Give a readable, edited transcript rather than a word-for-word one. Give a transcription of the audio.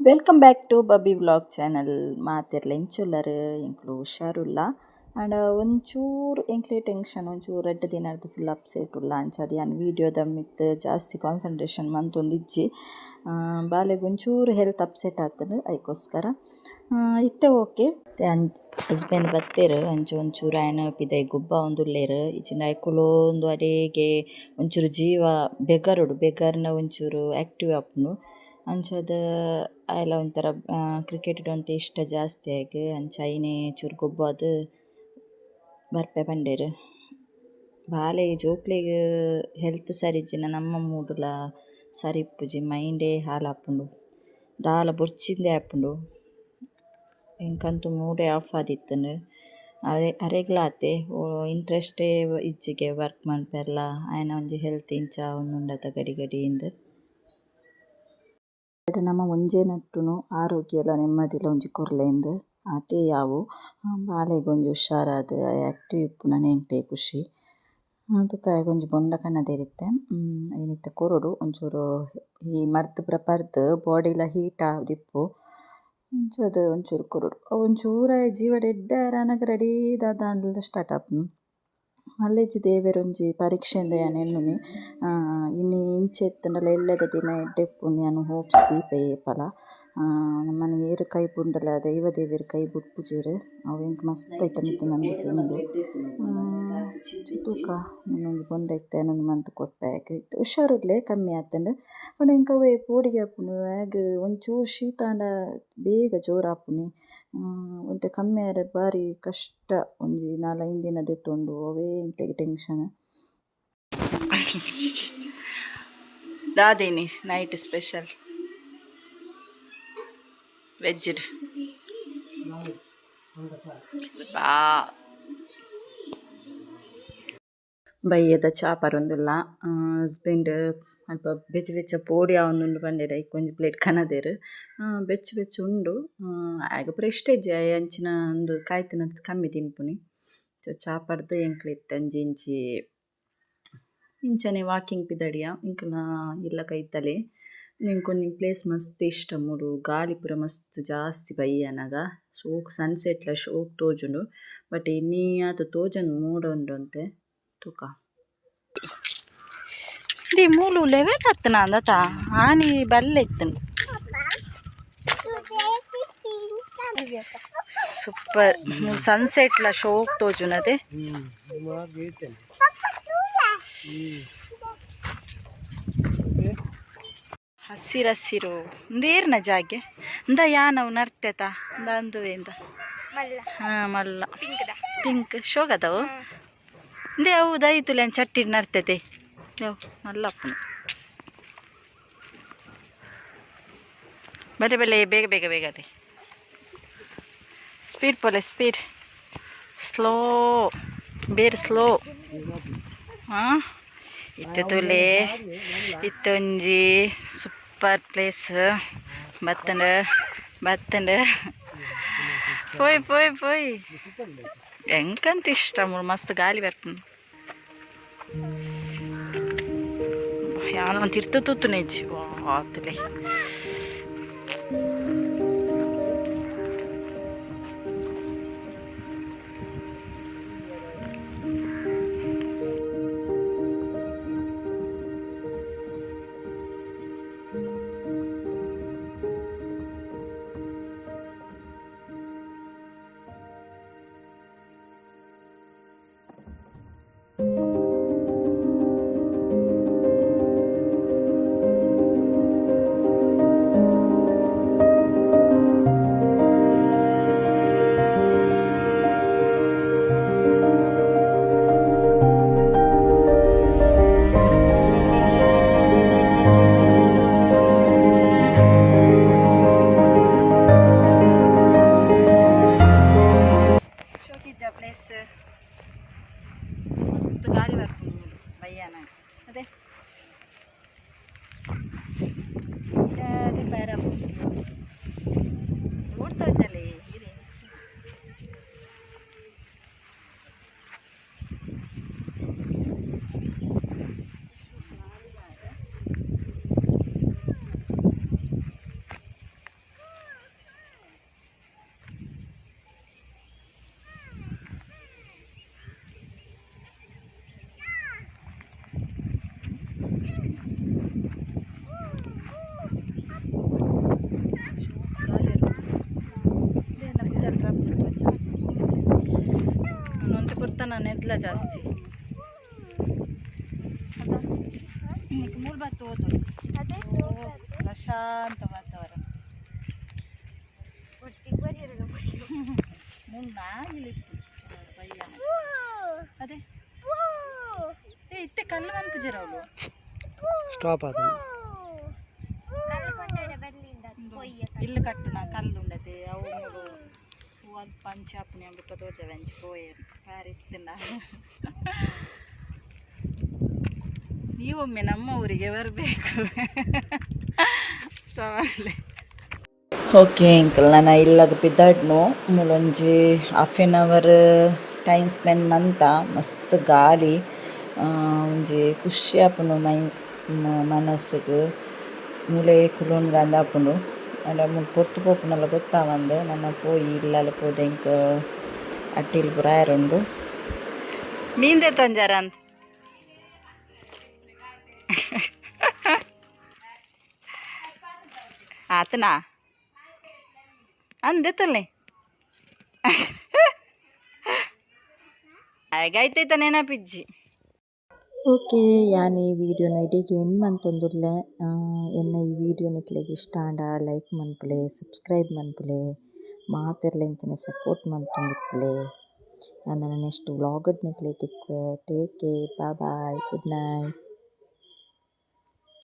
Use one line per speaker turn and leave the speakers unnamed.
Welcome back to Babbi vlog channel. ಮಾತಿರ್ಲ ಎಂಚುಲ್ಲರು ಎಂಕ್ಲು ಹುಷಾರುಲ್ಲ ಆಂಡ ಒಂಚೂರು ಎಂಕ್ಲೆ ಟೆನ್ಷನ್ ಒಂಚೂರು ರೆಡ್ ದಿನದ ಫುಲ್ ಅಪ್ಸೆಟ್ ಉಲ್ಲ ಅಂಚ ಅದು ವೀಡಿಯೋದ ಮಿತ್ ಜಾಸ್ತಿ ಕಾನ್ಸಂಟ್ರೇಷನ್ ಮಂತೊಂದಿಜ್ಜಿ ಬಾಲೆಗ್ ಒಂಚೂರು ಹೆಲ್ತ್ ಅಪ್ಸೆಟ್ ಆತನು ಅದಕ್ಕೋಸ್ಕರ ಇತ್ತೆ ಓಕೆ ಹಸ್ಬೆಂಡ್ ಬತ್ತೇರು ಅಂಚ ಒಂಚೂರು ಆಯನ ಪಿದೈ ಗುಬ್ಬ ಒಂದುಲ್ಲೇರು ಇಚ್ಚಿಂಡ ಐಕುಲು ಒಂದು ಅಡೆಗೆ ಒಂಚೂರು ಜೀವ ಬೆಗರ್ನ ಒಂಚೂರು ಆ್ಯಕ್ಟಿವ್ ಆಪುನು ಅಂಚದ ಆಯೆಲ್ಲ ಒಂಥರ ಕ್ರಿಕೆಟ್ ಒಂತೆ ಇಷ್ಟ ಜಾಸ್ತಿ ಆಗಿ ಅಂಚ ಐನೇ ಚೂರು ಗೊಬ್ಬದು ಬರ್ಪೆ ಪಂಡೇರು ಬಾಲೆ ಜೋಕ್ಲೆಗ್ ಹೆಲ್ತ್ ಸರಿ ಇಜ್ಜಿನ ನಮ್ಮ ಮೂಡುಲ ಸರಿ ಇಪ್ಪುಜಿ ಮೈಂಡೇ ಹಾಳಾಪುಂಡು ದಾಲ ಬೊರ್ಚಿಂದೆ ಆಪುಂಡು ಎಂಕಂತೂ ಮೂಡೇ ಆಫ್ ಆದಿತ್ತನು ಅರೆಗ್ಲಾತೆ ಇಂಟ್ರೆಸ್ಟೇ ಇಜ್ಜಿಗೆ ವರ್ಕ್ ಮನ್ಪೆರ್ಲ ಆಯನ ಒಂಜಿ ಹೆಲ್ತ್ ಇಂಚ ಒಂದುಂಡತ ಗಡಿಗಡಿಯಿಂದ ನಮ್ಮ ಒಂಜೇ ನಟ್ಟುನು ಆರೋಗ್ಯ ಎಲ್ಲ ನೆಮ್ಮದಿಲ ಒಂಜಿ ಕೊರ್ಲೆಂದು ಅದೇ ಯಾವು ಬಾಲೆಗ್ ಒಂಜಿ ಹುಷಾರಾದ ಆ್ಯಕ್ಟಿವ್ ಇಪ್ಪುನ ಎಂಕ್ಲೆ ಖುಷಿ ತುಕಾಯಗ ಒಂಜಿ ಬೊಂಡ ಕನ್ನದೆರಿತ್ತೆ ಏನಿತ್ತೆ ಕೊರೊಡು ಒಂಚೂರು ಈ ಮರ್ತ್ ಪರ್ದ್ ಬಾಡಿಲ ಹೀಟ್ ಆದಿಪ್ಪು ಅಂಚದು ಒಂಚೂರು ಕೊರೊಡು ಒಂಚೂರ ಜೀವಡ ಎಡ್ಡೆ ಅನಗ ರೆಡಿ ದಾದಾಂಡ್ಲ ಸ್ಟಾರ್ಟ್ ಆಪುನು ಮಲ್ಲೆಜ್ಜಿ ದೇವೆರೊಂಜಿ ಪರೀಕ್ಷೆಂದೆ ಯಾನ್ ಎನ್ನುನಿ ಇನ್ನು ಇಂಚೆತ್ತಂಡಲ ಎಲ್ಲದ ದಿನ ಎಡ್ಡೆಪ್ಪುನಿ ಯಾನು ಹೋಪ್ಸ್ ದೀಪೆ ಏಪಲ ನಮ್ಮನೆ ಏರು ಕೈ ಬುಂಡಲ ದೈವ ದೇವೆರ್ ಕೈ ಬುಡ್ಪುಜೆರ್ ಅವು ಎಂಕ್ ಮಸ್ತ್ ಐತ ಮಿತ್ತು ನಂಬಿಕೆ ಉಂಡು ತೂಕ ಇನ್ನೊಂದು ಬೊಂಡ ಇತ್ತೆ ಇನ್ನೊಂದು ಮಂತ್ ಕೊಟ್ಪಾಯಕ್ ಹುಷಾರಿರ್ಲೆ ಕಮ್ಮಿ ಆತಂಡು ಬಟ್ ಎಂಕ್ ಅವೇ ಪೋಡಿಗೆ ಆಪುನು ಆಗ ಒಂಚೂರು ಶೀತ ಆಂಡ ಬೇಗ ಜೋರು ಆಪುನಿ ಒಂತೆ ಕಮ್ಮಿ ಆರೆ ಬಾರಿ ಕಷ್ಟ ಒಂಜಿ 4-5 ದಿನ ದೆತ್ತೊಂಡು ಅವೇ ಎಂಕ್ಲೆಗ್ ಟೆನ್ಷನ್ ದಾದೇನಿ ನೈಟ್ ಸ್ಪೆಷಲ್ ವೆಜ್ ಬಾ ಬೈಯದ ಚಾಪರೊಂದುಲ್ಲ ಹಸ್ಬೆಂಡ್ ಅಲ್ಪ ಬೆಚ್ಚ ಪೋಡಿ ಆವೊಂದುಂಡು ಪಂಡೆರ್ ಐಕೊಂಜಿ ಪ್ಲೇಟ್ ಕನದೆರ್ ಬೆಚ್ಚ ಉಂಡು ಆಗ ಪ್ರೆಸ್ಟೇಜ್ ಅಂಚಿನ ಒಂದು ಕಾಯ್ತಿನ ಕಮ್ಮಿ ತಿನ್ಪುನಿ ಚಾಪರ್ದು ಎಂಕ್ಲೆ ಇತ್ತೆ ಒಂಜಿ ಇಂಚನೆ ವಾಕಿಂಗ್ ಪಿದಡಿಯ ಇಂಕಲ್ನ ಇಲ್ಲ ಕೈತಲೆ ನಿಂಕೊಂಜಿ ಪ್ಲೇಸ್ ಮಸ್ತ್ ಇಷ್ಟ ಮೂಡು ಗಾಳಿ ಪೂರ ಮಸ್ತ್ ಜಾಸ್ತಿ ಬೈಯನಗ ಸೋಕು ಸನ್ಸೆಟ್ಲ ಶೋಕ್ ತೋಜುಂಡು ಬಟ್ ಇನ್ನಿಯಾತ ತೋಜನ್ ಮೂಡ ಉಂಡು ಅಂತೆ ತೂಕ ದಿ ಮೂಲು ಲೆವೆಲ್ ಹತ್ತನ ಅಂದತ ಆನಿ ಬಲ್ಲೆ ಇತ್ತನು ಸೂಪರ್ ಸನ್ಸೆಟ್ಲ ಶೋಕ್ ತೋಜುನದೆ ಹಸಿರು ಇಂದೇರ್ನ ಜಾಗೆ ಇಂದ ಯಾನವು ನರ್ತೇತ ಅಂದುವೆಂದ ಮಲ್ಲ ಪಿಂಕ್ ಶೋಗದವು ಇಂದೇ ಅವು ದೈತುಲೆ ಚಟ್ಟಿ ನರ್ತತೆ ಮಲ್ಲಪ್ಪನ ಬರೆ ಬೇಗ ರೀ ಸ್ಪೀಡ್ ಪೋಲೆ ಸ್ಪೀಡ್ ಸ್ಲೋ ಬೇರೆ ಸ್ಲೋ ಇತ್ತೆ ತುಲೆ ಇತ್ತೊಂಜಿ ಸೂಪರ್ ಪ್ಲೇಸ್ ಬತ್ತಂಡ ಪೋಯ್ ಎಂಕಂತ ಇಷ್ಟ ಮಸ್ತ್ ಗಾಳಿ ಬರ್ತದೆ ಯಾವೊಂದು ತಿರ್ತು ತೂತು ನೆಜ್ಜಿ ತುಲೆ ಜನ ನೆದ್ಲ ಜಾಸ್ತಿ ಮೂಲ್ ಬತ್ತು ಹೋದು ಪ್ರಶಾಂತ ವಾತಾವರಣ ಮುನ್ನ ಇಲ್ಲಿ ಅದೇ ಏ ಇತ್ತೆ ಕಲ್ಲು ಅನ್ಪುಜರ ಅವಳು ಸ್ಟಾಪ್ ಆದ ಇಲ್ಲು ಕಟ್ಟುನ ಕಲ್ಲು ಉಂಡತೆ ಅವು ಮೂರು ಒಂದು ಪಂಚಾಪುನಿ ಅಂಬುಕ ತೋಜವೆಂಚಿ ಪೋಯರು ಕಾರಿತ್ತಿನ ನೀವೊಮ್ಮೆ ನಮ್ಮ ಊರಿಗೆ ಬರಬೇಕು ಸ್ಟಾವಲ್ಲಿ ಓಕೆ ಅಂಕಲ್ ನಾನು ಇಲ್ಲಾಗ ಬಿದ್ದಾಡ್ನು ಮೂಲೊಂಜಿ half an hour time spend ಮಂತ ಮಸ್ತ್ ಗಾಳಿ ಒಂಜಿ ಖುಷಿ ಆಪುಂಡು ಮನಸ್ಸಿಗೆ ಮೂಲೆ ಕುಲೋನ್ಗ ಅಂದಾಪುಂಡು ಅಂಡ ಮುಲ್ಪ ಪೊರ್ತು ಪೋಪುನಲ್ಲ ಗೊತ್ತಾವಂದು ನನ್ನ ಪೋಯಿ ಇಲ್ಲಲ್ಲ ಪೋದೆ ಇಂಕ ಅಟ್ಟಿಲ್ ಪುರ ಆಯರುಂಡು ಮೀನ್ದೆ ತೊಂಜಾರ ಅಂತ ಆತನಾ ಅಂದೆತ್ತಲ್ಲೇ ಹಾಗೈತೈತ ನೆನಪಿಜ್ಜಿ ಓಕೆ ಯಾನ್ ಈ ವಿಡಿಯೋನ ಇಡೀಗೆ ಏನು ಮಂತೊಂದುಲ್ಲೆ ಎನ್ನ ಈ ವಿಡಿಯೋ ನಿಕ್ಲೆಗ್ ಇಷ್ಟ ಆಂಡ ಲೈಕ್ ಮನ್ಪುಲೆ ಸಬ್ಸ್ಕ್ರೈಬ್ ಮನ್ಪುಲೆ ಮಾತೆರ್ಲೆಂಚಿನ ಸಪೋರ್ಟ್ ಮನ್ಪುಂದಿಪ್ಪುಲೆ ನಾನು ನೆಕ್ಸ್ಟ್ ವ್ಲಾಗಡ್ ನಿಕ್ಲೆ ತಿಕ್ಕುವೆ take care bye good night.